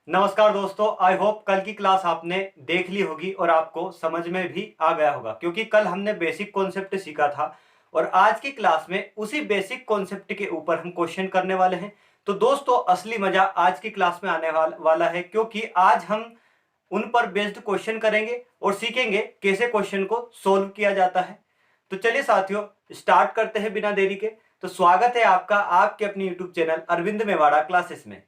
नमस्कार दोस्तों, I hope कल की क्लास आपने देख ली होगी और आपको समझ में भी आ गया होगा, क्योंकि कल हमने बेसिक कॉन्सेप्ट सीखा था और आज की क्लास में उसी बेसिक कॉन्सेप्ट के ऊपर हम क्वेश्चन करने वाले हैं। तो दोस्तों, असली मजा आज की क्लास में आने वाला है, क्योंकि आज हम उन पर बेस्ड क्वेश्चन करेंगे और सीखेंगे कैसे क्वेश्चन को सोल्व किया जाता है। तो चलिए साथियों, स्टार्ट करते हैं बिना देरी के। तो स्वागत है आपका आपके अपनी YouTube channel Arvind Mewada classes में।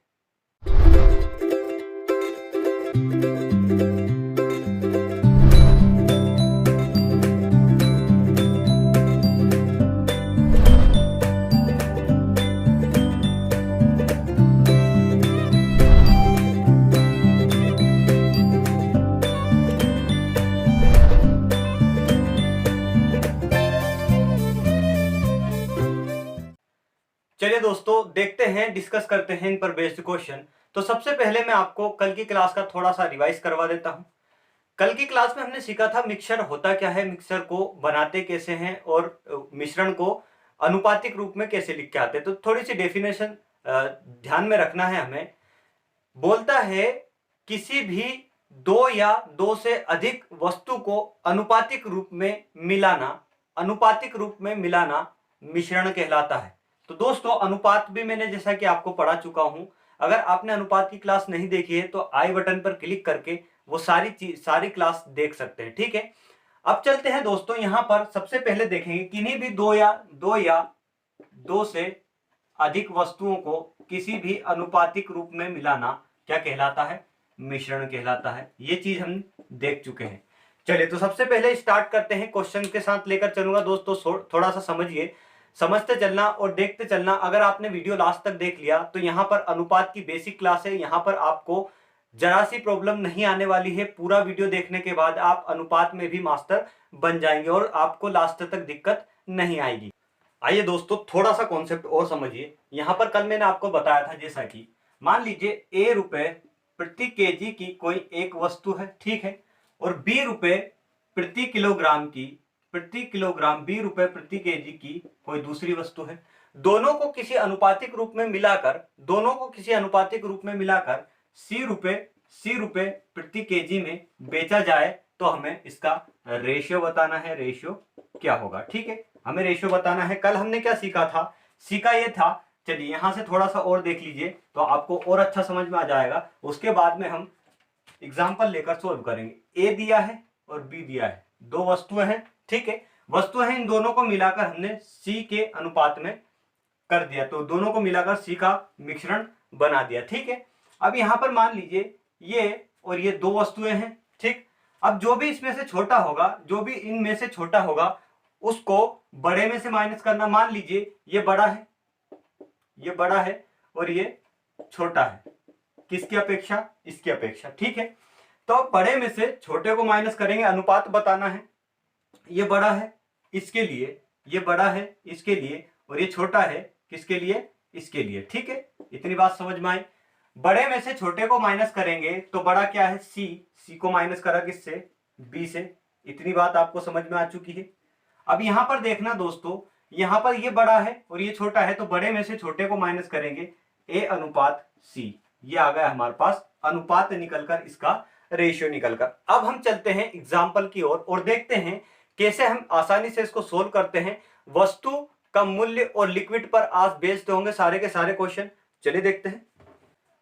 चलिए दोस्तों, देखते हैं, डिस्कस करते हैं इन पर बेस्ड क्वेश्चन। तो सबसे पहले मैं आपको कल की क्लास का थोड़ा सा रिवाइज करवा देता हूं। कल की क्लास में हमने सीखा था मिक्सचर होता क्या है, मिक्सचर को बनाते कैसे हैं और मिश्रण को अनुपातिक रूप में कैसे लिख के आते हैं। तो थोड़ी सी डेफिनेशन ध्यान में रखना है हमें। बोलता है किसी भी दो या दो से अधिक वस्तु को अनुपातिक रूप में मिलाना मिश्रण कहलाता है। तो दोस्तों, अनुपात भी मैंने जैसा कि आपको पढ़ा चुका हूं। अगर आपने अनुपात की क्लास नहीं देखी है तो आई बटन पर क्लिक करके वो सारी क्लास देख सकते हैं। ठीक है, अब चलते हैं दोस्तों। यहां पर सबसे पहले देखेंगे किन्हीं भी दो से अधिक वस्तुओं को किसी भी अनुपातिक रूप में मिलाना क्या कहलाता है, मिश्रण कहलाता है। ये चीज हम देख चुके हैं। चलिए, तो सबसे पहले स्टार्ट करते हैं। क्वेश्चन के साथ लेकर चलूंगा दोस्तों, थोड़ा सा समझिए, समझते चलना और देखते चलना। अगर आपने वीडियो लास्ट तक देख लिया तो यहाँ पर अनुपात की बेसिक क्लास है। यहाँ पर आपको जरा सी प्रॉब्लम नहीं आने वाली है। पूरा वीडियो देखने के बाद आप अनुपात में भी मास्टर बन जाएंगे और आपको लास्ट तक दिक्कत नहीं आएगी। आइए दोस्तों, थोड़ा सा कॉन्सेप्ट और समझिए। यहां पर कल मैंने आपको बताया था, जैसा कि मान लीजिए ए रुपए प्रति केजी की कोई एक वस्तु है, ठीक है, और बी रुपए प्रति किलोग्राम बी रुपए प्रति केजी की कोई दूसरी वस्तु है। दोनों को किसी अनुपातिक रूप में मिलाकर सी रुपए प्रति केजी में बेचा जाए तो हमें इसका रेशियो बताना है। रेशियो क्या होगा, ठीक है, हमें रेशियो बताना है। कल हमने क्या सीखा ये था। चलिए, यहां से थोड़ा सा और देख लीजिए तो आपको और अच्छा समझ में आ जाएगा। उसके बाद में हम एग्जाम्पल लेकर सोल्व करेंगे। ए दिया है और बी दिया है, दो वस्तुएं हैं, ठीक है, वस्तुएं हैं। इन दोनों को मिलाकर हमने सी के अनुपात में कर दिया, तो दोनों को मिलाकर सी का मिश्रण बना दिया, ठीक है। अब यहां पर मान लीजिए ये और ये दो वस्तुएं हैं, ठीक। अब जो भी इसमें से छोटा होगा, जो भी इनमें से छोटा होगा, उसको बड़े में से माइनस करना। मान लीजिए ये बड़ा है और ये छोटा है, किसकी अपेक्षा, इसकी अपेक्षा, ठीक है। तो बड़े में से छोटे को माइनस करेंगे, अनुपात बताना है। ये बड़ा है इसके लिए, ये बड़ा है इसके लिए, और ये छोटा है किसके लिए, इसके लिए, ठीक है। इतनी बात समझ में आई। बड़े में से छोटे को माइनस करेंगे तो बड़ा क्या है, सी को माइनस करा किससे, बी से। इतनी बात आपको समझ में आ चुकी है। अब यहां पर देखना दोस्तों, यहां पर ये बड़ा है और ये छोटा है, तो बड़े में से छोटे को माइनस करेंगे, ए अनुपात सी। ये आ गया हमारे पास अनुपात निकलकर, इसका रेशियो निकलकर। अब हम चलते हैं एग्जाम्पल की ओर और देखते हैं कैसे हम आसानी से इसको सोल्व करते हैं। वस्तु का मूल्य और लिक्विड पर आज बेस्ड होंगे सारे के सारे क्वेश्चन। चलिए देखते हैं,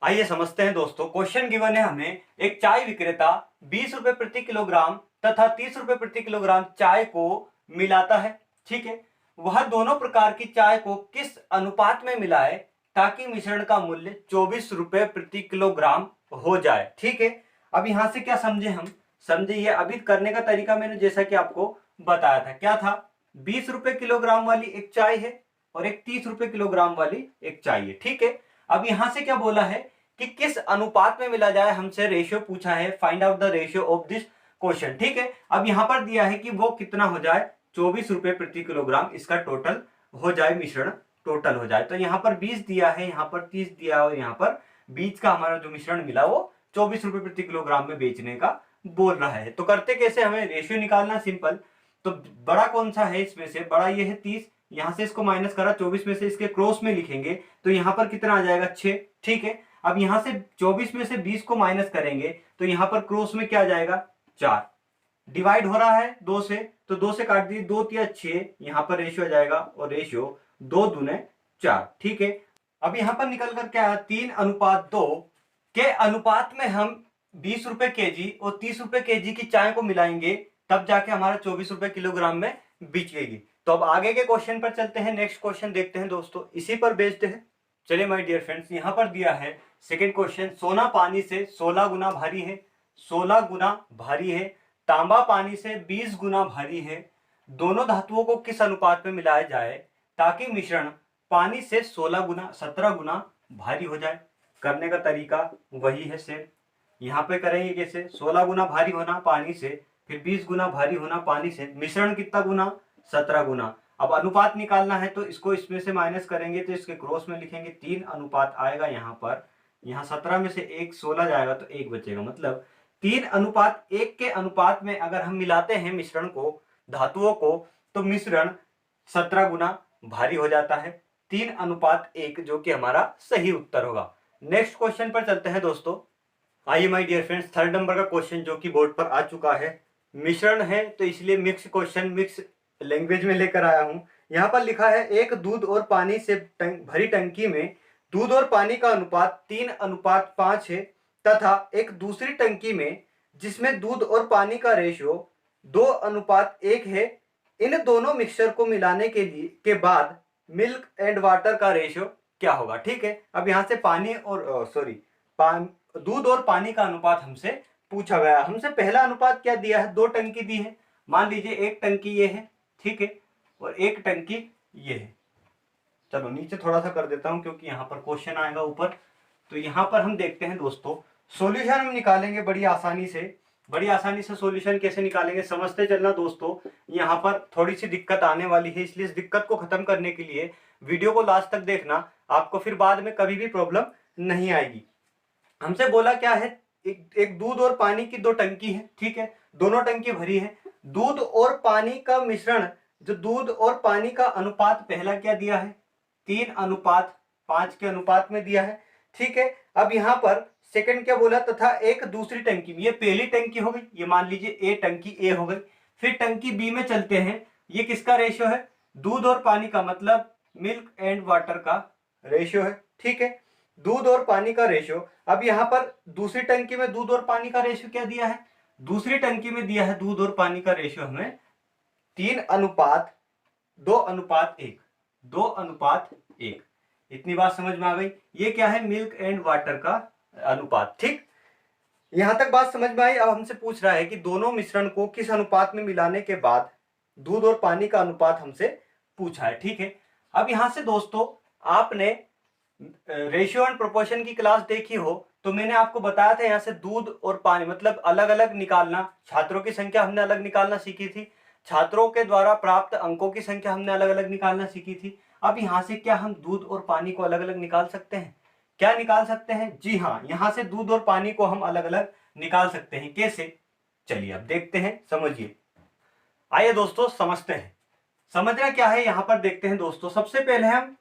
आइए समझते हैं दोस्तों। क्वेश्चन गिवन है हमें, एक चाय विक्रेता 20 रुपए प्रति किलोग्राम तथा 30 रुपए प्रति किलोग्राम चाय को मिलाता है, ठीक है। वह दोनों प्रकार की चाय को किस अनुपात में मिलाए ताकि मिश्रण का मूल्य 24 रुपए प्रति किलोग्राम हो जाए, ठीक है। अब यहां से क्या समझे हम, समझिए अभी करने का तरीका मैंने जैसा कि आपको बताया था। क्या था, 20 रुपए किलोग्राम वाली एक चाय है और एक 30 रुपए किलोग्राम वाली एक चाय है, ठीक है। अब यहां से क्या बोला है कि किस अनुपात में मिला जाए, हमसे रेशियो पूछा है, find out the ratio of this question, ठीक है। अब यहां पर दिया है कि वो कितना हो जाए, 24 रुपए प्रति किलोग्राम इसका टोटल हो जाए, मिश्रण टोटल हो जाए। तो यहाँ पर 20 दिया है, यहाँ पर 30 दिया है और यहाँ पर बीच का हमारा जो मिश्रण मिला वो 24 रुपए प्रति किलोग्राम में बेचने का बोल रहा है। तो करते कैसे, हमें रेशियो निकालना सिंपल। तो बड़ा कौन सा है इसमें से, बड़ा ये है 30, यहां से इसको माइनस करा, 24 में से इसके क्रॉस में लिखेंगे तो यहां पर कितना आ जाएगा, 6, ठीक है। अब यहाँ से 24 में से 20 को माइनस करेंगे तो यहाँ पर क्रॉस में क्या आ जाएगा 4, डिवाइड हो रहा है 2 से, तो 2 से काट दीजिए, 2 तिया 6, यहाँ पर रेशियो आ जाएगा और रेशियो 2 दूने 4। ठीक है, अब यहाँ पर निकल कर क्या है 3:2 के अनुपात में हम 20 रुपए केजी और 30 रुपए केजी की चाय को मिलाएंगे, तब जाके हमारा 24 रुपए किलोग्राम में बिकेगी। तो अब आगे के क्वेश्चन पर चलते हैं, नेक्स्ट क्वेश्चन देखते हैं दोस्तों, इसी पर बेस्ड है। चलिए माय डियर फ्रेंड्स, यहाँ पर दिया है सेकेंड क्वेश्चन, सोना पानी से 16 गुना भारी है, 16 गुना भारी है, तांबा पानी से 20 गुना भारी है, दोनों धातुओं को किस अनुपात में मिलाया जाए ताकि मिश्रण पानी से 16 गुना 17 गुना भारी हो जाए। करने का तरीका वही है सेम, यहाँ पे करेंगे कैसे, 16 गुना भारी होना पानी से, फिर 20 गुना भारी होना पानी से, मिश्रण कितना गुना 17 गुना। अब अनुपात निकालना है तो इसको इसमें से माइनस करेंगे तो इसके क्रॉस में लिखेंगे 3 अनुपात आएगा यहाँ पर, यहाँ 17 में से 1 16 जाएगा तो 1 बचेगा, मतलब 3:1 के अनुपात में अगर हम मिलाते हैं मिश्रण को, धातुओं को, तो मिश्रण 17 गुना भारी हो जाता है। 3:1 जो कि हमारा सही उत्तर होगा। नेक्स्ट क्वेश्चन पर चलते हैं दोस्तों। आइए my dear friends, third number का क्वेश्चन जो कि बोर्ड पर आ चुका है, मिश्रण है तो इसलिए मिक्स क्वेश्चन मिक्स लैंग्वेज में लेकर आया हूं। यहाँ पर लिखा है एक दूध और पानी से भरी टंकी में दूध और पानी का अनुपात 3:5 है तथा एक दूसरी टंकी में जिसमें दूध और पानी का रेशियो 2:1 है, इन दोनों मिक्सचर को मिलाने के बाद मिल्क एंड वाटर का रेशियो क्या होगा। ठीक है, अब यहाँ से पानी और दूध और पानी का अनुपात हमसे पूछा गया। हमसे पहला अनुपात क्या दिया है, 2 टंकी दी है, मान लीजिए एक टंकी ये है, ठीक है, और एक टंकी ये है। चलो नीचे थोड़ा सा कर देता हूं क्योंकि यहाँ पर क्वेश्चन आएगा ऊपर। तो यहाँ पर हम देखते हैं दोस्तों, सॉल्यूशन हम निकालेंगे बड़ी आसानी से सॉल्यूशन कैसे निकालेंगे समझते चलना दोस्तों। यहाँ पर थोड़ी सी दिक्कत आने वाली है, इसलिए इस दिक्कत को खत्म करने के लिए वीडियो को लास्ट तक देखना, आपको फिर बाद में कभी भी प्रॉब्लम नहीं आएगी। हमसे बोला क्या है, एक दूध और पानी की 2 टंकी है, ठीक है, दोनों टंकी भरी है, दूध और पानी का मिश्रण, जो दूध और पानी का अनुपात पहला क्या दिया है 3:5 के अनुपात में दिया है। ठीक है, अब यहाँ पर सेकंड क्या बोला, तथा एक दूसरी टंकी में, ये पहली टंकी हो गई, ये मान लीजिए ए टंकी ए हो गई। फिर टंकी बी में चलते हैं, ये किसका रेशियो है, दूध और पानी का, मतलब मिल्क एंड वाटर का रेशियो है। ठीक है, दूध और पानी का रेशियो। अब यहाँ पर दूसरी टंकी में दूध और पानी का रेशियो क्या दिया है, दूसरी टंकी में दिया है दूध और पानी का रेशियो हमें 3:2:1। इतनी बात समझ में आ गई। ये क्या है, मिल्क एंड वाटर का अनुपात। ठीक, यहां तक बात समझ में आई। अब हमसे पूछ रहा है कि दोनों मिश्रण को किस अनुपात में मिलाने के बाद दूध और पानी का अनुपात हमसे पूछा है। ठीक है, अब यहां से दोस्तों आपने रेशियो एंड प्रोपोर्शन की क्लास देखी हो तो मैंने आपको बताया था यहाँ से दूध और पानी मतलब अलग अलग निकालना, छात्रों की संख्या हमने अलग निकालना सीखी थी, छात्रों के द्वारा प्राप्त अंकों की संख्या हमने अलग अलग निकालना सीखी थी। अब यहाँ से क्या हम दूध और पानी को अलग अलग निकाल सकते हैं, क्या निकाल सकते हैं, जी हाँ, यहाँ से दूध और पानी को हम अलग अलग निकाल सकते हैं। कैसे, चलिए अब देखते हैं, समझिए। आइए दोस्तों समझते हैं। समझना क्या है यहाँ पर देखते हैं दोस्तों। सबसे पहले हम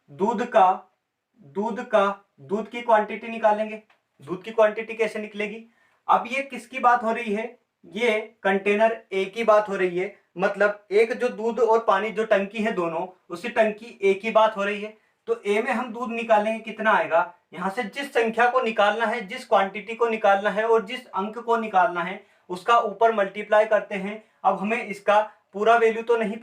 दूध की क्वांटिटी निकालेंगे। दूध की क्वांटिटी कैसे निकलेगी, अब ये किसकी बात हो रही है, ये कंटेनर ए की बात हो रही है, मतलब एक जो दूध और पानी जो टंकी है दोनों, उसी टंकी ए की बात हो रही है। तो ए में हम दूध निकालेंगे, कितना आएगा, यहाँ से जिस संख्या को निकालना है, जिस क्वांटिटी को निकालना है और जिस अंक को निकालना है उसका ऊपर मल्टीप्लाई करते हैं। अब हमें इसका पूरा वैल्यू तो नहीं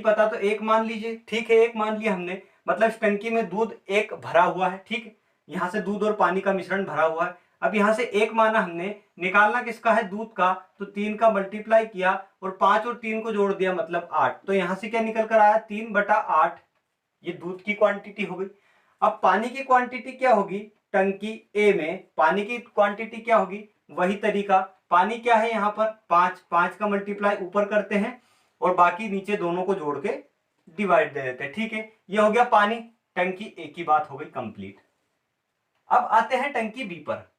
पता तो 1 मान लीजिए। ठीक है, 1 मान लिया हमने, मतलब इस टंकी में दूध 1 भरा हुआ है। ठीक है, यहाँ से दूध और पानी का मिश्रण भरा हुआ है। अब यहाँ से 1 माना हमने, निकालना किसका है, दूध का, तो 3 का मल्टीप्लाई किया और 5 और 3 को जोड़ दिया, मतलब 8। तो यहाँ से क्या निकल कर आया, 3/8, ये दूध की क्वांटिटी हो गई। अब पानी की क्वांटिटी क्या होगी, टंकी ए में पानी की क्वांटिटी क्या होगी, वही तरीका, पानी क्या है यहाँ पर 5 का मल्टीप्लाई ऊपर करते हैं और बाकी नीचे दोनों को जोड़ के डिवाइड दे देते हैं। ठीक है, ये हो गया पानी, टंकी ए की बात हो गई कंप्लीट। अब आते हैं टंकी बी पर।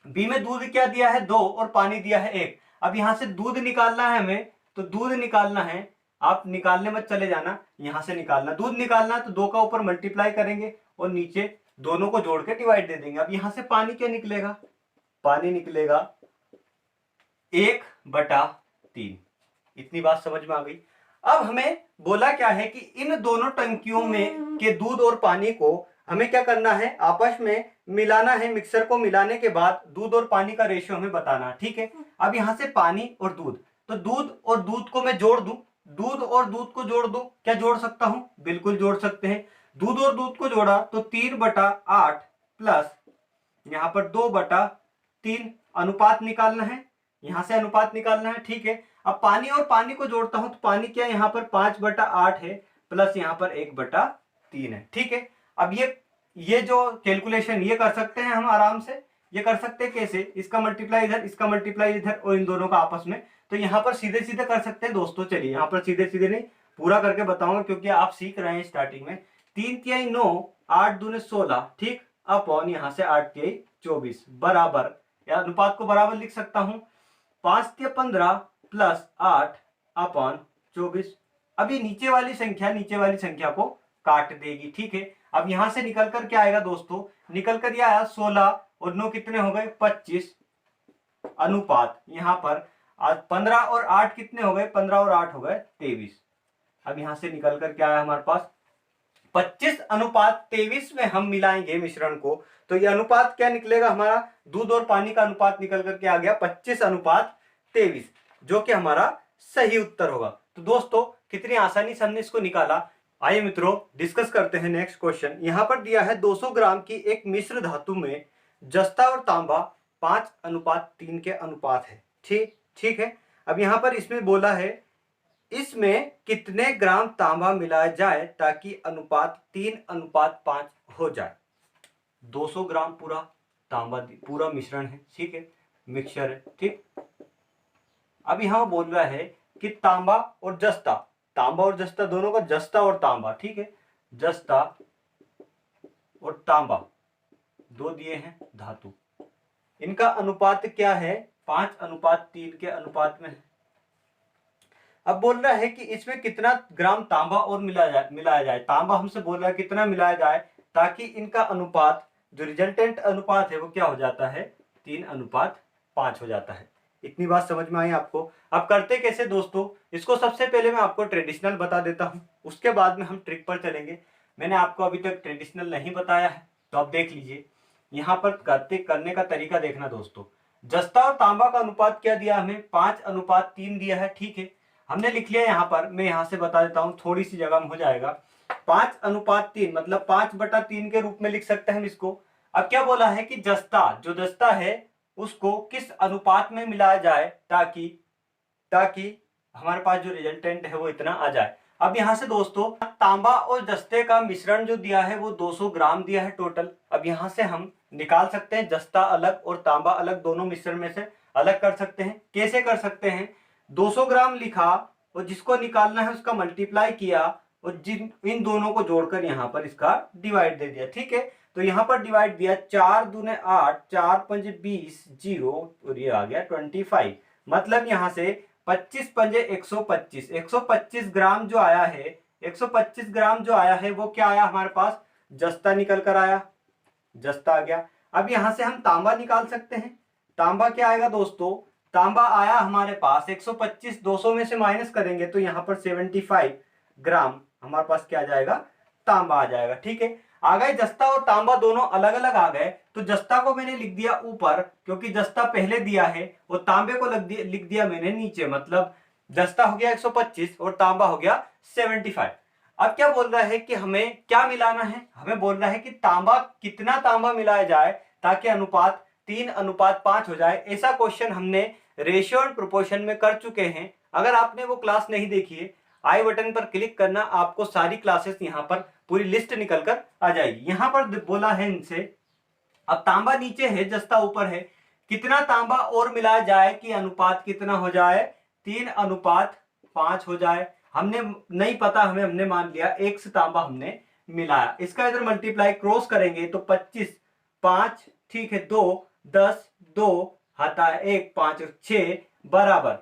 बी में दूध क्या दिया है, 2 और पानी दिया है 1। अब यहां से दूध निकालना है हमें, तो दूध निकालना है, आप निकालने मत चले जाना, यहां से निकालना, दूध निकालना तो 2 का ऊपर मल्टीप्लाई करेंगे और नीचे दोनों को जोड़ के डिवाइड दे देंगे। अब यहां से पानी क्या निकलेगा, पानी निकलेगा 1/3। इतनी बात समझ में आ गई। अब हमें बोला क्या है कि इन दोनों टंकियों में के दूध और पानी को हमें क्या करना है, आपस में मिलाना है। मिक्सर को मिलाने के बाद दूध और पानी का रेशियो हमें बताना है, ठीक है। अब यहां से पानी और दूध, तो दूध और दूध को मैं जोड़ दूं, दूध और दूध को जोड़ दूं, क्या जोड़ सकता हूं, बिल्कुल जोड़ सकते हैं। दूध और दूध को जोड़ा तो 3/8 प्लस यहां पर 2/3 अनुपात निकालना है, यहां से अनुपात निकालना है, ठीक है। अब पानी और पानी को जोड़ता हूं तो पानी क्या यहां पर 5/8 है प्लस यहां पर 1/3 है, ठीक है। अब ये जो कैलकुलेशन ये कर सकते हैं हम आराम से, ये कर सकते हैं कैसे, इसका मल्टीप्लाई इधर, इसका मल्टीप्लाई इधर और इन दोनों का आपस में, तो यहां पर सीधे सीधे कर सकते हैं दोस्तों। चलिए यहां पर सीधे सीधे नहीं, पूरा करके बताऊंगा क्योंकि आप सीख रहे हैं स्टार्टिंग में। 3 9, 8 दूने 16, ठीक, अपॉन यहां से 8 24 बराबर, या अनुपात को बराबर लिख सकता हूं 5 15 प्लस 8 अपॉन 24। अभी नीचे वाली संख्या को काट देगी, ठीक है। अब यहां से निकल कर क्या आएगा दोस्तों, निकल कर यह आया 16 और 9 कितने हो गए 25 अनुपात यहां पर 15 और 8 कितने हो गए, 15 और 8 हो गए 23। अब यहां से निकल कर क्या आया हमारे पास 25:23 में हम मिलाएंगे मिश्रण को, तो ये अनुपात क्या निकलेगा हमारा, दूध और पानी का अनुपात निकल करके आ गया 25:23, जो कि हमारा सही उत्तर होगा। तो दोस्तों कितनी आसानी से हमने इसको निकाला। आइए मित्रों डिस्कस करते हैं नेक्स्ट क्वेश्चन। यहां पर दिया है 200 ग्राम की एक मिश्र धातु में जस्ता और तांबा 5:3 के अनुपात है, ठीक है। अब यहां पर इसमें बोला है इसमें कितने ग्राम तांबा मिलाया जाए ताकि अनुपात 3:5 हो जाए। 200 ग्राम पूरा तांबा, पूरा मिश्रण है, ठीक है, मिक्सचर है, ठीक। अब यहां बोल रहा है कि तांबा और जस्ता दोनों का, जस्ता और तांबा, ठीक है, जस्ता और तांबा दो दिए हैं धातु, इनका अनुपात क्या है 5:3 के अनुपात में है। अब बोल रहा है कि इसमें कितना ग्राम तांबा और मिलाया जाए। तांबा हमसे बोल रहा है कितना मिलाया जाए ताकि इनका अनुपात, जो रिजल्टेंट अनुपात है वो क्या हो जाता है 3:5 हो जाता है। इतनी बात समझ में आई आपको। अब करते कैसे दोस्तों, इसको सबसे पहले मैं आपको ट्रेडिशनल बता देता हूं, उसके बाद में हम ट्रिक पर चलेंगे। मैंने आपको अभी तक ट्रेडिशनल नहीं बताया है तो आप देख लीजिए। यहां पर करने का तरीका देखना दोस्तों। जस्ता और तांबा का अनुपात क्या दिया हमें 5:3 दिया है, ठीक है, हमने लिख लिया। यहां पर मैं यहां से बता देता हूं, थोड़ी सी जगह में हो जाएगा 5:3 मतलब 5/3 के रूप में लिख सकते हैं हम इसको। अब क्या बोला है कि जो जस्ता है उसको किस अनुपात में मिलाया जाए ताकि हमारे पास जो रिजल्टेंट है वो इतना आ जाए। अब यहां से दोस्तों तांबा और जस्ते का मिश्रण जो दिया है वो 200 ग्राम दिया है टोटल। अब यहां से हम निकाल सकते हैं जस्ता अलग और तांबा अलग, दोनों मिश्रण में से अलग कर सकते हैं। कैसे कर सकते हैं, 200 ग्राम लिखा और जिसको निकालना है उसका मल्टीप्लाई किया और इन दोनों को जोड़कर यहां पर इसका डिवाइड दे दिया, ठीक है। तो यहां पर डिवाइड दिया 4 दूने 8, 4 5 20, 0 और ये आ गया 25। मतलब यहां से 25 पंजे 125, 125 ग्राम जो आया है, 125 ग्राम जो आया है वो क्या आया हमारे पास, जस्ता निकल कर आया, जस्ता आ गया। अब यहां से हम तांबा निकाल सकते हैं। तांबा क्या आएगा दोस्तों, तांबा आया हमारे पास 125, 200 में से माइनस करेंगे तो यहां पर 75 ग्राम हमारे पास क्या आ जाएगा, तांबा आ जाएगा, ठीक है। आ गए जस्ता और तांबा दोनों अलग अलग आ गए, तो जस्ता को मैंने लिख दिया ऊपर क्योंकि जस्ता पहले दिया है, और तांबे को लिख दिया मैंने नीचे, मतलब जस्ता हो गया 125 और तांबा हो गया 75। अब क्या बोल रहा है कि हमें क्या मिलाना है, हमें बोल रहा है कि कितना तांबा मिलाया जाए ताकि अनुपात 3:5 हो जाए। ऐसा क्वेश्चन हमने रेशियो एंड प्रोपोर्शन में कर चुके हैं। अगर आपने वो क्लास नहीं देखी है, आई बटन पर क्लिक करना, आपको सारी क्लासेस यहां पर पूरी लिस्ट निकल कर आ जाएगी। यहां पर बोला है इनसे, अब तांबा नीचे है जस्ता ऊपर है, कितना तांबा और मिलाया जाए कि अनुपात कितना हो जाए 3:5 हो जाए। हमने नहीं पता, हमने मान लिया 1 से तांबा हमने मिलाया, इसका इधर मल्टीप्लाई क्रॉस करेंगे तो 25 5, ठीक है, 2 10 2 हटा 1 5 और 6 बराबर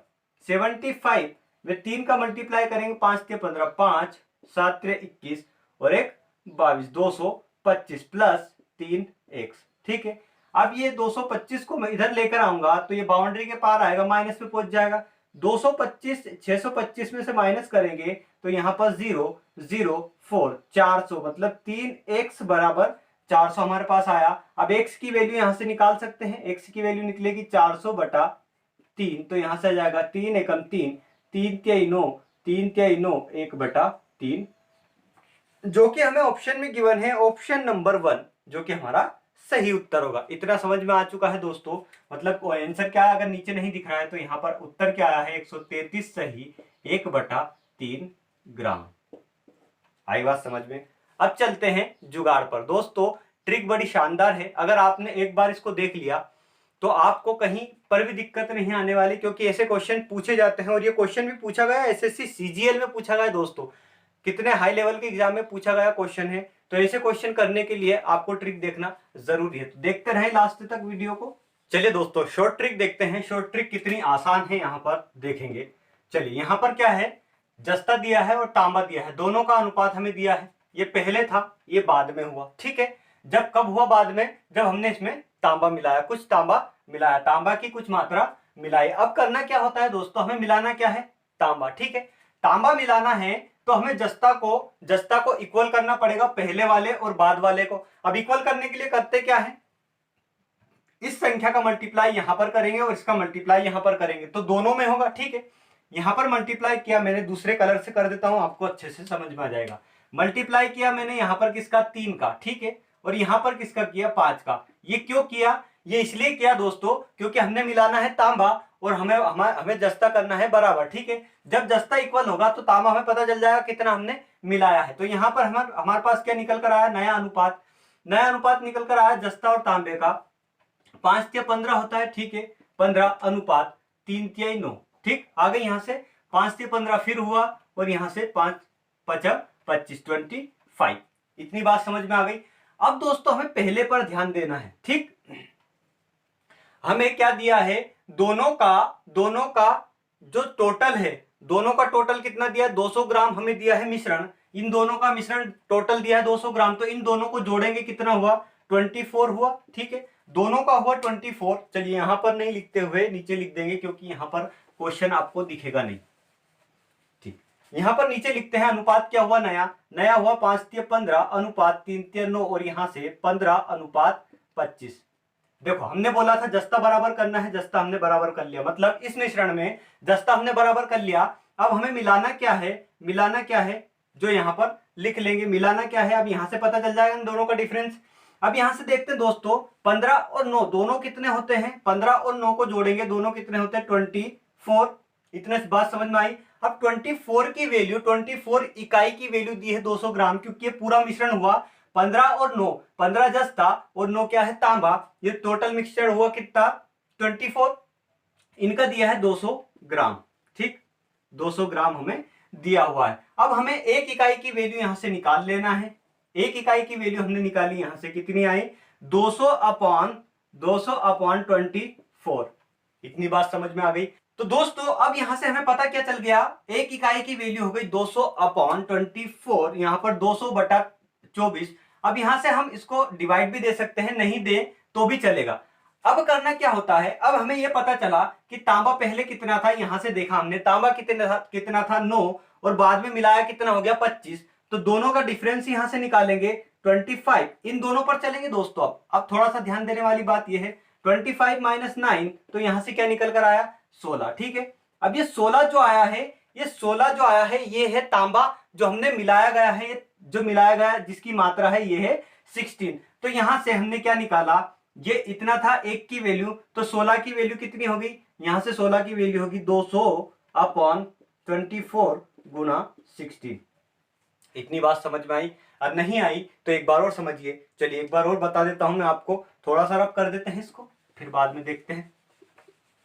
75 में 3 का मल्टीप्लाई करेंगे 5 के 15, 5 7 21 और 1 22, 225 प्लस 3x, ठीक है। अब ये 225 को मैं इधर लेकर आऊंगा तो ये बाउंड्री के पार आएगा, माइनस पे पहुंच जाएगा। 225 625 में से माइनस करेंगे तो यहाँ पर 0 0 4 400, मतलब 3x बराबर 400 हमारे पास आया। अब x की वैल्यू यहां से निकाल सकते हैं, x की वैल्यू निकलेगी 400 बटा 3, तो यहां से आ जाएगा 3 एकम 3, 3 तिहाई 9, 3 तिहाई 9, 1 बटा 3, जो कि हमें ऑप्शन में गिवन है, ऑप्शन नंबर 1, जो कि हमारा सही उत्तर होगा। इतना समझ में आ चुका है दोस्तों। मतलब आंसर क्या है, अगर नीचे नहीं दिख रहा है तो यहाँ पर उत्तर क्या आया है, 133 सही 1 बटा 3 ग्राम। आई बात समझ में। अब चलते हैं जुगाड़ पर। दोस्तों ट्रिक बड़ी शानदार है, अगर आपने एक बार इसको देख लिया तो आपको कहीं पर भी दिक्कत नहीं आने वाली, क्योंकि ऐसे क्वेश्चन पूछे जाते हैं और ये क्वेश्चन भी पूछा गया एसएससी सीजीएल में पूछा गया दोस्तों, कितने हाई लेवल के एग्जाम में पूछा गया क्वेश्चन है। तो ऐसे क्वेश्चन करने के लिए आपको ट्रिक देखना जरूरी है, तो देखते रहें लास्ट तक वीडियो को। चलिए दोस्तों शॉर्ट ट्रिक देखते हैं, शॉर्ट ट्रिक कितनी आसान है यहाँ पर देखेंगे। चलिए यहाँ पर क्या है, जस्ता दिया है और तांबा दिया है, दोनों का अनुपात हमें दिया है। ये पहले था, ये बाद में हुआ, ठीक है। जब कब हुआ बाद में, जब हमने इसमें तांबा मिलाया, कुछ तांबा मिलाया, तांबा की कुछ मात्रा मिलाई। अब करना क्या होता है दोस्तों, हमें मिलाना क्या है, तांबा, ठीक है। तांबा मिलाना है तो हमें जस्ता को इक्वल करना पड़ेगा पहले वाले और बाद वाले को। अब इक्वल करने के लिए करते क्या है, इस संख्या का मल्टीप्लाई यहां पर करेंगे और इसका मल्टीप्लाई यहां पर करेंगे, तो दोनों में होगा, ठीक है। यहां पर मल्टीप्लाई किया मैंने, दूसरे कलर से कर देता हूं, आपको अच्छे से समझ में आ जाएगा। मल्टीप्लाई किया मैंने यहां पर किसका, 3 का, ठीक है, और यहां पर किसका किया, 5 का। ये क्यों किया, ये इसलिए किया दोस्तों क्योंकि हमने मिलाना है तांबा और हमें जस्ता करना है बराबर, ठीक है। जब जस्ता इक्वल होगा तो तांबा हमें पता चल जाएगा कितना हमने मिलाया है। तो यहाँ पर हमारे पास क्या निकल कर आया, नया अनुपात निकल कर आया जस्ता और तांबे का। 5 तिया 15 होता है, ठीक है, 15 अनुपात 3 तिहाई 9, ठीक। आगे यहां से 5 तिया 15 फिर हुआ और यहां से 5 5 25 25, इतनी बात समझ में आ गई। अब दोस्तों हमें पहले पर ध्यान देना है, ठीक। हमें क्या दिया है, दोनों का जो टोटल है, दोनों का टोटल कितना दिया, 200 ग्राम हमें दिया है मिश्रण। इन दोनों का मिश्रण टोटल दिया है 200 ग्राम, तो इन दोनों को जोड़ेंगे कितना हुआ, 24 हुआ, ठीक है। दोनों का हुआ 24। चलिए यहां पर नहीं लिखते हुए नीचे लिख देंगे, क्योंकि यहां पर क्वेश्चन आपको दिखेगा नहीं, ठीक। यहां पर नीचे लिखते हैं अनुपात क्या हुआ, नया हुआ 5 तिया 15 अनुपात 3 तिया 9, और यहां से 15 अनुपात 25। देखो हमने बोला था जस्ता बराबर करना है, जस्ता हमने बराबर कर लिया, मतलब इस मिश्रण में जस्ता हमने बराबर कर लिया। अब हमें मिलाना क्या है, जो यहां पर लिख लेंगे मिलाना क्या है। अब यहां से पता चल जाएगा इन दोनों का डिफरेंस। अब यहां से देखते हैं दोस्तों, 15 और 9 दोनों कितने होते हैं, 15 और 9 को जोड़ेंगे, दोनों कितने होते हैं, 24। इतने बात समझ में आई। अब 24 की वैल्यू, 24 इकाई की वैल्यू दी है 200 ग्राम, क्योंकि ये पूरा मिश्रण हुआ 15 और 9, 15 जस्ता और 9 क्या है, तांबा। ये टोटल मिक्सचर हुआ कितना, 24। इनका दिया है 200 ग्राम, ठीक, 200 ग्राम हमें दिया हुआ है। अब हमें एक इकाई की वैल्यू यहां से निकाल लेना है। एक इकाई की वैल्यू हमने निकाली, यहां से कितनी आई, 200 अपॉन 24। इतनी बात समझ में आ गई। तो दोस्तों अब यहां से हमें पता क्या चल गया, एक इकाई की वैल्यू हो गई 200 अपॉन 24, यहां पर 200 बटा 24। अब यहां से हम इसको डिवाइड भी दे सकते हैं, नहीं दे तो भी चलेगा। अब करना क्या होता है, अब हमें यह पता चला कि तांबा पहले कितना था, यहां से देखा हमने तांबा कितना था 9, और बाद में मिलाया कितना हो गया 25। तो दोनों का डिफरेंस यहां से निकालेंगे 25, इन दोनों पर चलेंगे दोस्तों। अब थोड़ा सा ध्यान देने वाली बात यह है, 25 माइनस 9, तो यहां से क्या निकल कर आया, 16, ठीक है। अब ये 16 जो आया है, ये है तांबा जो हमने मिलाया गया है, ये जो मिलाया गया जिसकी मात्रा है ये है 16। तो यहां से हमने क्या निकाला, ये इतना था एक की वैल्यू, तो 16 की वैल्यू कितनी होगी, यहां से 16 की वैल्यू होगी 200 अपॉन 24 गुना 16। इतनी बात समझ में आई। अब नहीं आई तो एक बार और समझिए। चलिए एक बार और बता देता हूं मैं आपको, थोड़ा सा रब कर देते हैं इसको, फिर बाद में देखते हैं।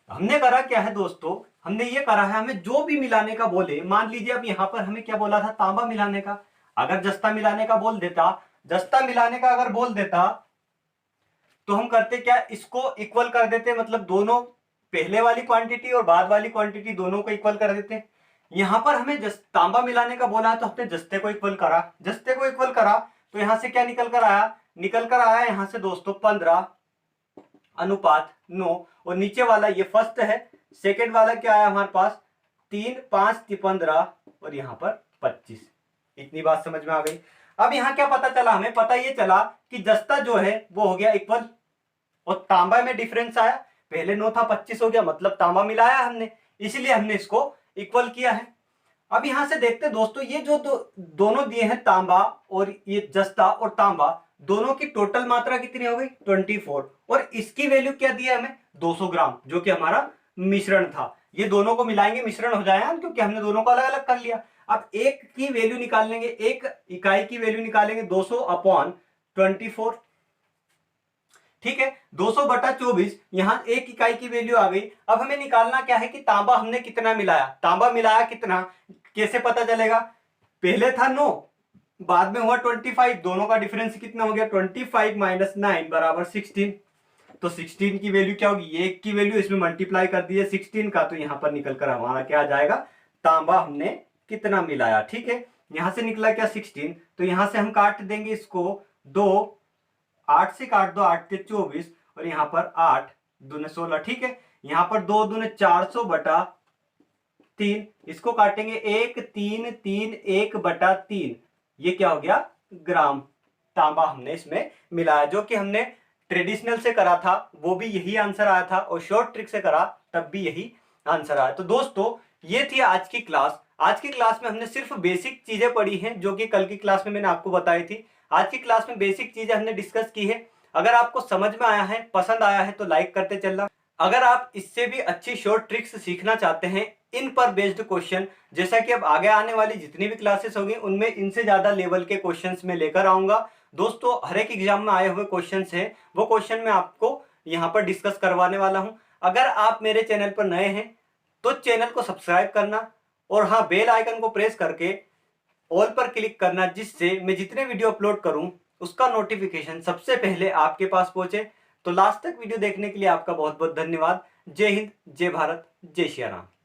हमने करा क्या है दोस्तों, हमने ये करा है, हमें जो भी मिलाने का बोले, मान लीजिए अब यहां पर हमें क्या बोला था, तांबा मिलाने का, अगर जस्ता मिलाने का बोल देता, तो हम करते क्या, इसको इक्वल कर देते, मतलब दोनों पहले वाली क्वांटिटी और बाद वाली क्वांटिटी दोनों को इक्वल कर देते। यहां पर हमें तांबा मिलाने का बोला है तो हमने जस्ते को इक्वल करा, तो यहां से क्या निकल कर आया, निकल कर आया यहां से दोस्तों 15:9, और नीचे वाला ये फर्स्ट है, सेकेंड वाला क्या आया हमारे पास 3, 5, 15 और यहाँ पर 25। इतनी बात समझ में आ गई। अब यहाँ क्या पता चला, हमें पता ये चला कि जस्ता जो है वो हो गया इक्वल, और तांबा में डिफरेंस आया, पहले 9 था 25 हो गया, मतलब तांबा मिलाया हमने, इसलिए हमने इसको इक्वल किया है। अब यहां से देखते हैं दोस्तों, ये जो दोनों दिए हैं तांबा और ये जस्ता और तांबा, दोनों की टोटल मात्रा कितनी हो गई 24, और इसकी वैल्यू क्या दी है हमें 200 ग्राम, जो कि हमारा मिश्रण था। ये दोनों को मिलाएंगे मिश्रण हो जाएगा, क्योंकि हमने दोनों को अलग अलग कर लिया। अब एक की वैल्यू निकालेंगे, एक इकाई की वैल्यू निकालेंगे 200/24, ठीक है, 200/24, यहां एक इकाई की वैल्यू आ गई। अब हमें निकालना क्या है कि तांबा हमने कितना मिलाया, तांबा मिलाया कितना, कैसे पता चलेगा, पहले था 9, बाद में हुआ 25, दोनों का डिफरेंस कितना हो गया 25 - 9 = 16, तो 16 की वैल्यू क्या होगी, एक की वैल्यू इसमें मल्टीप्लाई कर दी है 16 का, तो यहां पर निकल कर हमारा क्या आ जाएगा, तांबा हमने कितना मिलाया, ठीक है। यहां से निकला क्या 16, तो यहां से हम काट देंगे इसको 2, 8 से काट दो, 8 से 24, और यहां पर 8 दूने 16, ठीक है। यहां पर 2 दूने 400/3, इसको काटेंगे 1, 3, 3, 1/3, ये क्या हो गया ग्राम तांबा हमने इसमें मिलाया। जो कि हमने ट्रेडिशनल से करा था वो भी यही आंसर आया था, और शॉर्ट ट्रिक से करा तब भी यही आंसर आया। तो दोस्तों ये थी आज की क्लास। आज की क्लास में हमने सिर्फ बेसिक चीजें पढ़ी हैं, जो कि कल की क्लास में मैंने आपको बताई थी। आज की क्लास में बेसिक चीजें हमने डिस्कस की है। अगर आपको समझ में आया है, पसंद आया है, तो लाइक करते चलना। अगर आप इससे भी अच्छी शॉर्ट ट्रिक्स सीखना चाहते हैं, इन पर बेस्ड क्वेश्चन, जैसा कि अब आगे आने वाली जितनी भी क्लासेस होंगी उनमें इनसे ज्यादा लेवल के क्वेश्चंस में लेकर आऊंगा। दोस्तों हर एक एग्जाम में आए हुए क्वेश्चंस हैं, वो क्वेश्चन मैं आपको यहाँ पर डिस्कस करवाने वाला हूँ। अगर आप मेरे चैनल पर नए हैं तो चैनल को सब्सक्राइब करना, और हाँ, बेल आइकन को प्रेस करके ऑल पर क्लिक करना, जिससे मैं जितने वीडियो अपलोड करूं उसका नोटिफिकेशन सबसे पहले आपके पास पहुंचे। तो लास्ट तक वीडियो देखने के लिए आपका बहुत बहुत धन्यवाद। जय हिंद, जय भारत, जय श्री राम।